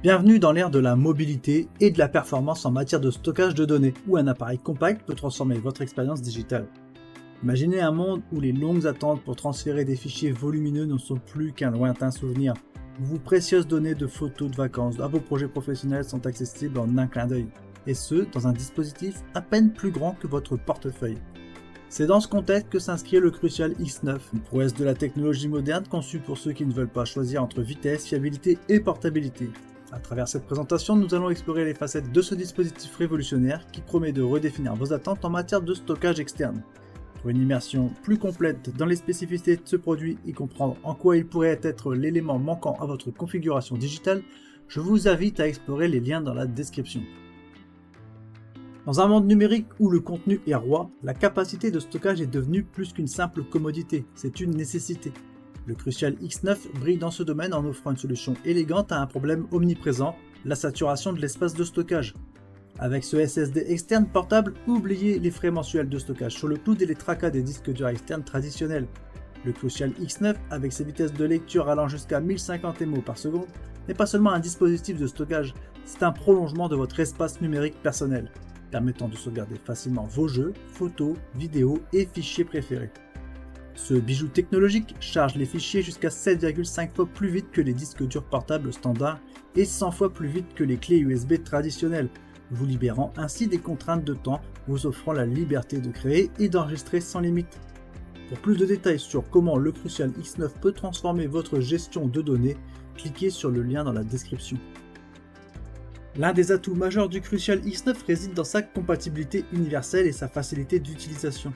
Bienvenue dans l'ère de la mobilité et de la performance en matière de stockage de données, où un appareil compact peut transformer votre expérience digitale. Imaginez un monde où les longues attentes pour transférer des fichiers volumineux ne sont plus qu'un lointain souvenir, où vos précieuses données de photos de vacances à vos projets professionnels sont accessibles en un clin d'œil, et ce, dans un dispositif à peine plus grand que votre portefeuille. C'est dans ce contexte que s'inscrit le Crucial X9, une prouesse de la technologie moderne conçue pour ceux qui ne veulent pas choisir entre vitesse, fiabilité et portabilité. À travers cette présentation, nous allons explorer les facettes de ce dispositif révolutionnaire qui promet de redéfinir vos attentes en matière de stockage externe. Pour une immersion plus complète dans les spécificités de ce produit et comprendre en quoi il pourrait être l'élément manquant à votre configuration digitale, je vous invite à explorer les liens dans la description. Dans un monde numérique où le contenu est roi, la capacité de stockage est devenue plus qu'une simple commodité, c'est une nécessité. Le Crucial X9 brille dans ce domaine en offrant une solution élégante à un problème omniprésent, la saturation de l'espace de stockage. Avec ce SSD externe portable, oubliez les frais mensuels de stockage sur le cloud et les tracas des disques durs externes traditionnels. Le Crucial X9, avec ses vitesses de lecture allant jusqu'à 1050 MO par seconde, n'est pas seulement un dispositif de stockage, c'est un prolongement de votre espace numérique personnel, permettant de sauvegarder facilement vos jeux, photos, vidéos et fichiers préférés. Ce bijou technologique charge les fichiers jusqu'à 7,5 fois plus vite que les disques durs portables standards et 100 fois plus vite que les clés USB traditionnelles, vous libérant ainsi des contraintes de temps, vous offrant la liberté de créer et d'enregistrer sans limite. Pour plus de détails sur comment le Crucial X9 peut transformer votre gestion de données, cliquez sur le lien dans la description. L'un des atouts majeurs du Crucial X9 réside dans sa compatibilité universelle et sa facilité d'utilisation.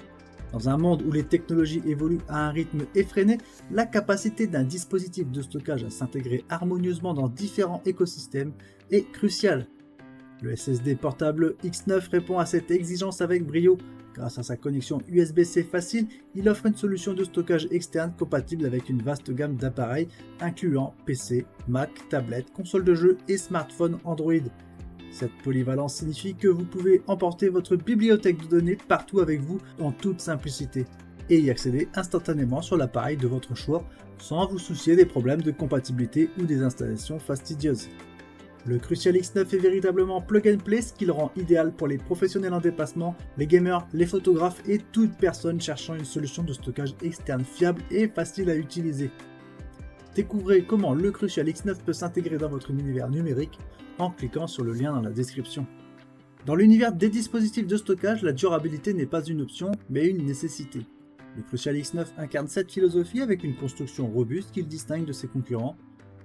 Dans un monde où les technologies évoluent à un rythme effréné, la capacité d'un dispositif de stockage à s'intégrer harmonieusement dans différents écosystèmes est cruciale. Le SSD portable X9 répond à cette exigence avec brio. Grâce à sa connexion USB-C facile, il offre une solution de stockage externe compatible avec une vaste gamme d'appareils incluant PC, Mac, tablette, console de jeu et smartphone Android. Cette polyvalence signifie que vous pouvez emporter votre bibliothèque de données partout avec vous en toute simplicité et y accéder instantanément sur l'appareil de votre choix sans vous soucier des problèmes de compatibilité ou des installations fastidieuses. Le Crucial X9 est véritablement plug and play, ce qui le rend idéal pour les professionnels en déplacement, les gamers, les photographes et toute personne cherchant une solution de stockage externe fiable et facile à utiliser. Découvrez comment le Crucial X9 peut s'intégrer dans votre univers numérique en cliquant sur le lien dans la description. Dans l'univers des dispositifs de stockage, la durabilité n'est pas une option, mais une nécessité. Le Crucial X9 incarne cette philosophie avec une construction robuste qui le distingue de ses concurrents.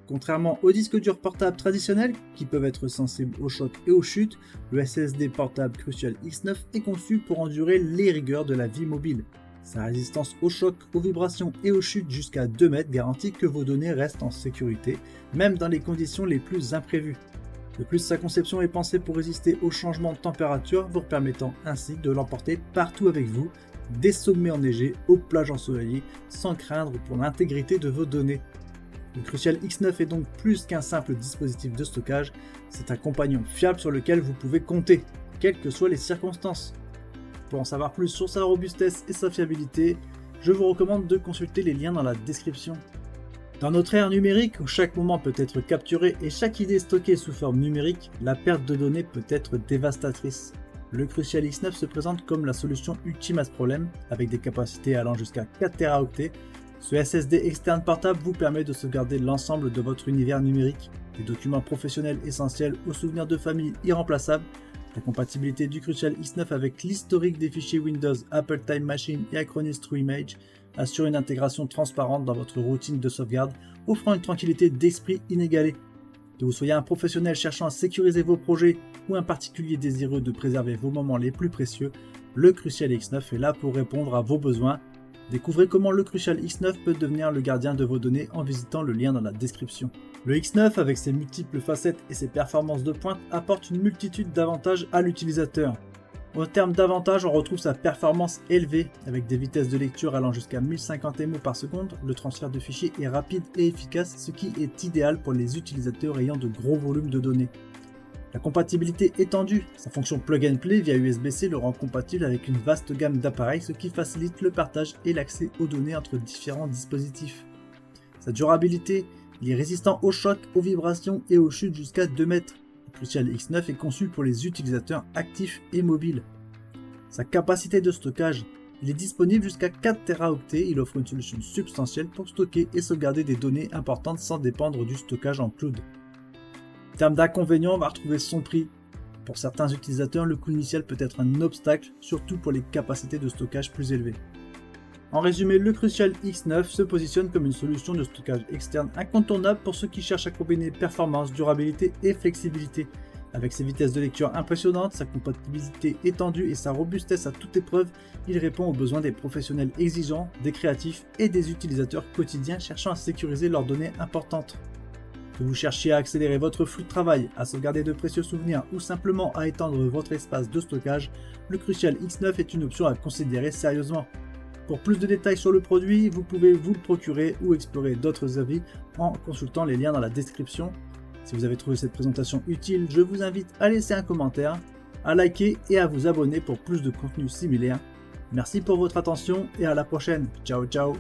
Contrairement aux disques durs portables traditionnels, qui peuvent être sensibles aux chocs et aux chutes, le SSD portable Crucial X9 est conçu pour endurer les rigueurs de la vie mobile. Sa résistance aux chocs, aux vibrations et aux chutes jusqu'à 2 mètres garantit que vos données restent en sécurité, même dans les conditions les plus imprévues. De plus, sa conception est pensée pour résister aux changements de température, vous permettant ainsi de l'emporter partout avec vous, des sommets enneigés aux plages ensoleillées, sans craindre pour l'intégrité de vos données. Le Crucial X9 est donc plus qu'un simple dispositif de stockage, c'est un compagnon fiable sur lequel vous pouvez compter, quelles que soient les circonstances. Pour en savoir plus sur sa robustesse et sa fiabilité, je vous recommande de consulter les liens dans la description. Dans notre ère numérique où chaque moment peut être capturé et chaque idée stockée sous forme numérique, la perte de données peut être dévastatrice. Le Crucial X9 se présente comme la solution ultime à ce problème, avec des capacités allant jusqu'à 4 Teraoctets. Ce SSD externe portable vous permet de sauvegarder l'ensemble de votre univers numérique, des documents professionnels essentiels aux souvenirs de famille irremplaçables. La compatibilité du Crucial X9 avec l'historique des fichiers Windows, Apple Time Machine et Acronis True Image assure une intégration transparente dans votre routine de sauvegarde, offrant une tranquillité d'esprit inégalée. Que vous soyez un professionnel cherchant à sécuriser vos projets ou un particulier désireux de préserver vos moments les plus précieux, le Crucial X9 est là pour répondre à vos besoins. Découvrez comment le Crucial X9 peut devenir le gardien de vos données en visitant le lien dans la description. Le X9, avec ses multiples facettes et ses performances de pointe, apporte une multitude d'avantages à l'utilisateur. En termes d'avantages, on retrouve sa performance élevée, avec des vitesses de lecture allant jusqu'à 1050 MO par seconde. Le transfert de fichiers est rapide et efficace, ce qui est idéal pour les utilisateurs ayant de gros volumes de données. La compatibilité étendue, sa fonction plug and play via USB-C le rend compatible avec une vaste gamme d'appareils, ce qui facilite le partage et l'accès aux données entre différents dispositifs. Sa durabilité Il est résistant aux chocs, aux vibrations et aux chutes jusqu'à 2 mètres. Le Crucial X9 est conçu pour les utilisateurs actifs et mobiles. Sa capacité de stockage, il est disponible jusqu'à 4 Teraoctets, il offre une solution substantielle pour stocker et sauvegarder des données importantes sans dépendre du stockage en cloud. En termes d'inconvénients, on va retrouver son prix. Pour certains utilisateurs, le coût initial peut être un obstacle, surtout pour les capacités de stockage plus élevées. En résumé, le Crucial X9 se positionne comme une solution de stockage externe incontournable pour ceux qui cherchent à combiner performance, durabilité et flexibilité. Avec ses vitesses de lecture impressionnantes, sa compatibilité étendue et sa robustesse à toute épreuve, il répond aux besoins des professionnels exigeants, des créatifs et des utilisateurs quotidiens cherchant à sécuriser leurs données importantes. Que vous cherchiez à accélérer votre flux de travail, à sauvegarder de précieux souvenirs ou simplement à étendre votre espace de stockage, le Crucial X9 est une option à considérer sérieusement. Pour plus de détails sur le produit, vous pouvez vous le procurer ou explorer d'autres avis en consultant les liens dans la description. Si vous avez trouvé cette présentation utile, je vous invite à laisser un commentaire, à liker et à vous abonner pour plus de contenu similaire. Merci pour votre attention et à la prochaine. Ciao ciao.